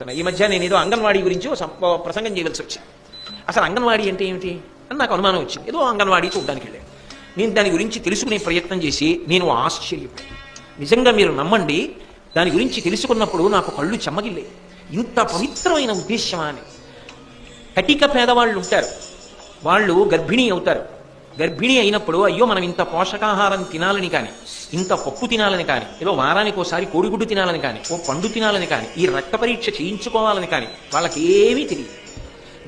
ఈ మధ్య నేను ఏదో అంగన్వాడీ గురించి ప్రసంగం చేయవలసి వచ్చింది. అసలు అంగన్వాడీ అంటే ఏమిటి అని నాకు అనుమానం వచ్చింది. ఏదో అంగన్వాడీ చూడడానికి వెళ్ళాను. నేను దాని గురించి తెలుసుకునే ప్రయత్నం చేసి నేను ఆశ్చర్యపోయాను. నిజంగా మీరు నమ్మండి, దాని గురించి తెలుసుకున్నప్పుడు నాకు కళ్ళు చెమ్మగిల్లాయి. ఇంత పవిత్రమైన ఉద్దేశ్యమా అని. కటిక పేదవాళ్ళు ఉంటారు, వాళ్ళు గర్భిణీ అవుతారు. గర్భిణీ అయినప్పుడు అయ్యో మనం ఇంత పోషకాహారం తినాలని కానీ, ఇంత పప్పు తినాలని కానీ, ఏదో వారానికి ఒకసారి కోడిగుడ్డు తినాలని కానీ, ఓ పండు తినాలని కానీ, ఈ రక్త పరీక్ష చేయించుకోవాలని కానీ వాళ్ళకి ఏమీ తెలియదు.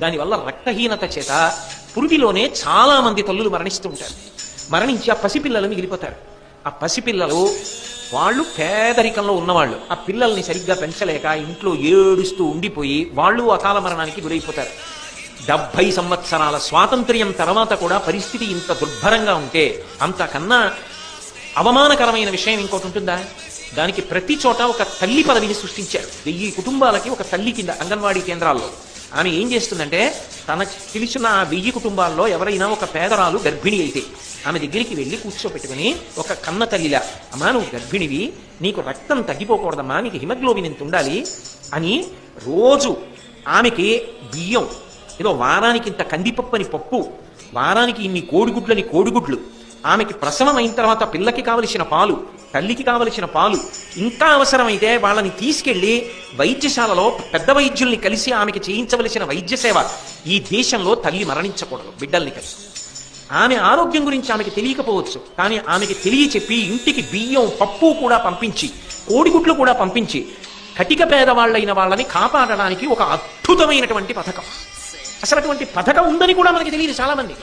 దానివల్ల రక్తహీనత చేత పురుటిలోనే చాలా మంది తల్లులు మరణిస్తుంటారు. మరణించి ఆ పసిపిల్లలు మిగిలిపోతారు. ఆ పసిపిల్లలు వాళ్ళు పేదరికంలో ఉన్నవాళ్ళు, ఆ పిల్లల్ని సరిగ్గా పెంచలేక ఇంట్లో ఏడుస్తూ ఉండిపోయి వాళ్ళు అకాల మరణానికి గురైపోతారు. 70 సంవత్సరాల స్వాతంత్ర్యం తర్వాత కూడా పరిస్థితి ఇంత దుర్భరంగా ఉంటే అంతకన్నా అవమానకరమైన విషయం ఇంకోటి ఉంటుందా? దానికి ప్రతి చోట ఒక తల్లి పదవిని సృష్టించారు. 1000 కుటుంబాలకి ఒక తల్లి కింద అంగన్వాడీ కేంద్రాల్లో. ఆమె ఏం చేస్తుందంటే, తనకు తెలిసిన ఆ 1000 కుటుంబాల్లో ఎవరైనా ఒక పేదరాలు గర్భిణి అయితే ఆమె దగ్గరికి వెళ్ళి కూర్చోపెట్టుకుని ఒక కన్న తల్లిలా, అమ్మా నువ్వు గర్భిణివి, నీకు రక్తం తగ్గిపోకూడదమ్మా, నీకు హిమోగ్లోబిన్ ఎంత ఉండాలి అని రోజు ఆమెకి బియ్యం, ఏదో వారానికి ఇంత కందిపప్పు పప్పు, వారానికి ఇన్ని కోడిగుడ్లు, ఆమెకి ప్రసవం అయిన తర్వాత పిల్లకి కావలసిన పాలు, తల్లికి కావలసిన పాలు, ఇంకా అవసరమైతే వాళ్ళని తీసుకెళ్లి వైద్యశాలలో పెద్ద వైద్యుల్ని కలిసి ఆమెకి చేయించవలసిన వైద్య సేవ. ఈ దేశంలో తల్లి మరణించకూడదు బిడ్డల్ని కలిసి. ఆమె ఆరోగ్యం గురించి ఆమెకి తెలియకపోవచ్చు, కానీ ఆమెకి తెలియచెప్పి ఇంటికి బియ్యం పప్పు కూడా పంపించి, కోడిగుడ్లు కూడా పంపించి కటిక పేదవాళ్ళైన వాళ్ళని కాపాడడానికి ఒక అద్భుతమైనటువంటి పథకం. అసలు అటువంటి పథకం ఉందని కూడా మనకి తెలియదు చాలా మంది.